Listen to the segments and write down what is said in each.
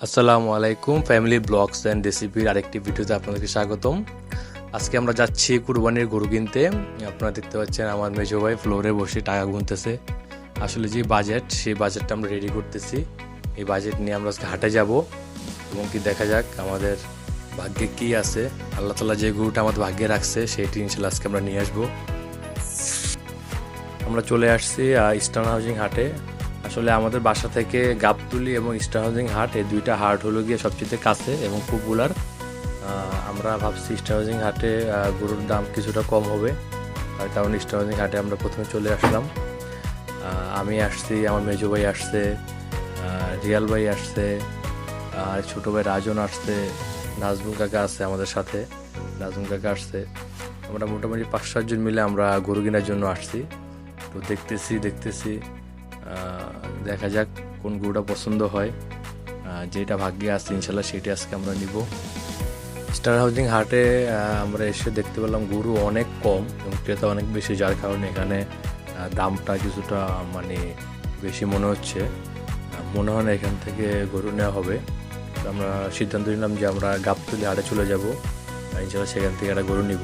আসসালামু আলাইকুম family blogs and রেসিপির আরেকটি ভিডিওতে আপনাদেরকে স্বাগতম। আজকে আমরা যাচ্ছি কুরবানির গরু কিনতে। আপনারা দেখতে পাচ্ছেন আমার মেজো ভাই ফ্লোরে বসে টাকা গুনতেছে। আসলে যে বাজেট, সেই বাজেটটা আমরা রেডি করতেছি। এই বাজেট নিয়ে আমরা আজকে হাটে যাব এবং কি দেখা যাক আমাদের ভাগ্যে কি আছে। আল্লাহ তাআলা যে গরুটা আমাদের ভাগ্যে রাখছে সেটি ইনশাআল্লাহ আজকে আমরা নিয়ে আসবো। আমরা চলে আসছি ইস্টার্ন হাউজিং হাটে। আসলে আমাদের বাসা থেকে গাবতলী এবং ইস্টার্ন হাউজিং হাট, এই দুইটা হাট হলো গিয়ে সবচেয়ে কাছে এবং পপুলার। আমরা ভাবছি ইস্টার্ন হাউজিং হাটে গরুর দাম কিছুটা কম হবে, তার কারণ ইস্টার্ন হাউজিং হাটে আমরা প্রথমে চলে আসলাম। আমি আসছি, আমার মেজো ভাই আসছে, রিয়াল ভাই আসছে, আর ছোটো ভাই রাজন আসছে, নাজমুল কাকা আছে আমাদের সাথে, নাজমুল কাকা আসছে। আমরা মোটামুটি 5-7 জন মিলে আমরা গরু কেনার জন্য আসছি। তো দেখতেছি দেখা যাক কোন গরুটা পছন্দ হয়। যেটা ভাগ্যে আছে ইনশাল্লাহ সেটি আজকে আমরা নিব। স্টার হাউজিং হাটে আমরা এসে দেখতে পেলাম গরু অনেক কম এবং ক্রেতা অনেক বেশি, যার কারণে এখানে দামটা কিছুটা বেশি মনে হচ্ছে। মনে হয় না এখান থেকে গরু নেওয়া হবে। তো আমরা সিদ্ধান্ত নিলাম যে আমরা গাবতলী হাটে চলে যাব, ইনশাল্লাহ সেখান থেকে একটা গরু নিব।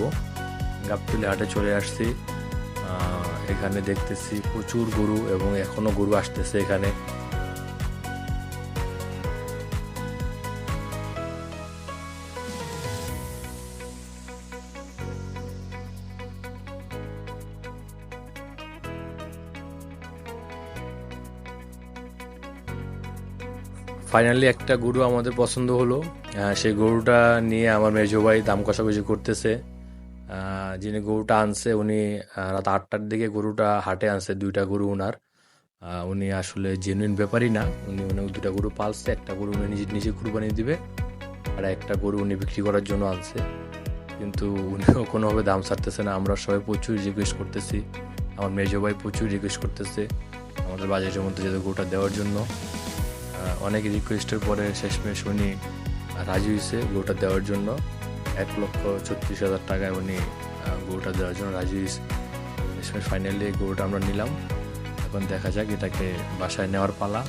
গাবতলী হাটে চলে আসছি। এখানে দেখতেছি প্রচুর গরু এবং এখনো গরু আসতেছে এখানে। ফাইনালি একটা গরু আমাদের পছন্দ হলো। সেই গরুটা নিয়ে আমার মেজো ভাই দাম কষাকষি করতেছে। যিনি গরুটা আনছে উনি রাত 8টার দিকে গরুটা হাটে আনছে, দুইটা গরু উনার। উনি আসলে জেনুইন ব্যাপারই না, উনি দুটা গরু পালছে। একটা গরু উনি নিজে কুরবানি দিবে, আর একটা গরু উনি বিক্রি করার জন্য আনছে। কিন্তু উনিও কোনোভাবে দাম ছাড়তেছে না। আমরা সবাই প্রচুর রিকোয়েস্ট করতেছি, আমার মেজো ভাই প্রচুর রিকোয়েস্ট করতেছে আমাদের বাজেটের মধ্যে যাতে গরুটা দেওয়ার জন্য। অনেক রিকোয়েস্টের পরে শেষমেশ উনি রাজি হয়েছে গরুটা দেওয়ার জন্য। 1,36,000 টাকায় উনি গরুটা দেওয়ার জন্য রাজি হয়েছে। শেষমেশ ফাইনালি গরুটা আমরা নিলাম। এখন দেখা যাক এটাকে বাসায় নেওয়ার পালা।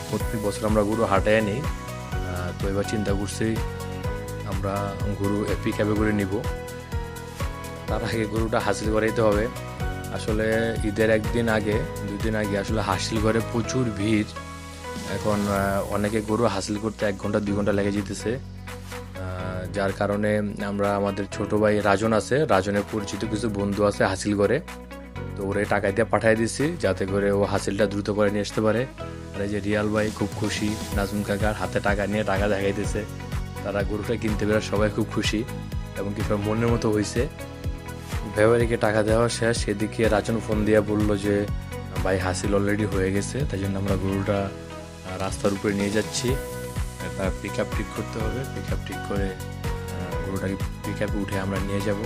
প্রত্যেক বছর আমরা গরু হাটে নিই, তো এবার চিন্তা করছি আমরা গরু এপি ক্যাবে করে নিব। তার আগে গরুটা হাসিল করাইতে হবে। আসলে ঈদের 2 দিন আগে আসলে হাসিল ঘরে প্রচুর ভিড়। এখন অনেকে গরু হাসিল করতে 1 ঘন্টা 2 ঘন্টা লেগে যেতেছে, যার কারণে আমরা আমাদের ছোট ভাই রাজন আছে, রাজনের পরিচিত কিছু বন্ধু আছে হাসিল করে, তো ওরে টাকা দিয়ে পাঠিয়ে দিচ্ছি যাতে করে ও হাসিলটা দ্রুত করে নিয়ে আসতে পারে। আর এই যে রিয়াল ভাই খুব খুশি, নাজমুল কাকার হাতে টাকা নিয়ে টাকা দেখাইতেছে। তারা গরুটা কিনতে পেরে সবাই খুব খুশি এবং কি সব মনের মতো হয়েছে। ব্যবহারীকে টাকা দেওয়া শেষ, সেদিকে রাজন ফোন দিয়ে বললো যে ভাই হাসিল অলরেডি হয়ে গেছে, তাই জন্য আমরা গরুটা রাস্তার উপরে নিয়ে যাচ্ছি। তার পিক আপ ঠিক করতে হবে, পিক আপ ঠিক করে গরুটাকে পিক আপে উঠে আমরা নিয়ে যাব।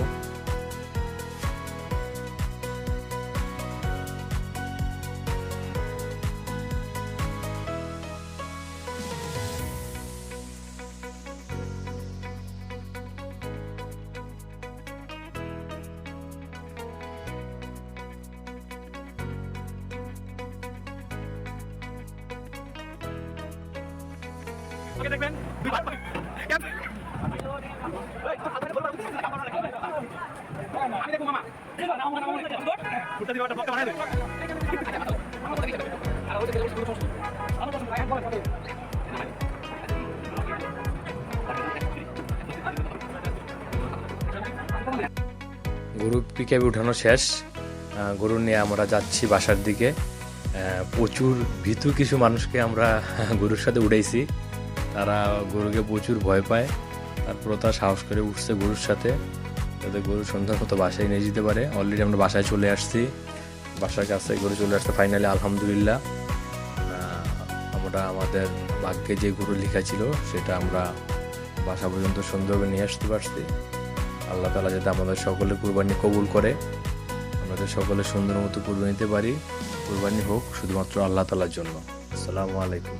দেখবেন গরু পিকআপে উঠানো শেষ। গরু নিয়ে আমরা যাচ্ছি বাসার দিকে। প্রচুর ভীতু কিছু মানুষকে আমরা গরুর সাথে উঠাইছি, তারা গরুকে প্রচুর ভয় পায়। তারপরও তারা সাহস করে উঠছে গরুর সাথে, যাতে গরু সন্ধ্যার মতো বাসায় নিয়ে যেতে পারে। অলরেডি আমরা বাসায় চলে আসছি, বাসার কাছে গরু চলে আসছে ফাইনালি আলহামদুলিল্লাহ। আমরা আমাদের ভাগ্যে যে গরু লেখা ছিল সেটা আমরা বাসা পর্যন্ত সুন্দরভাবে নিয়ে আসতে পারছি। আল্লাহ তাআলা যাতে আমাদের সকলের কুরবানি কবুল করে, আমাদের সকলে সুন্দর মতো কুরবানি দিতে পারি। কুরবানি হোক শুধুমাত্র আল্লাহ তাআলার জন্য। আসসালামু আলাইকুম।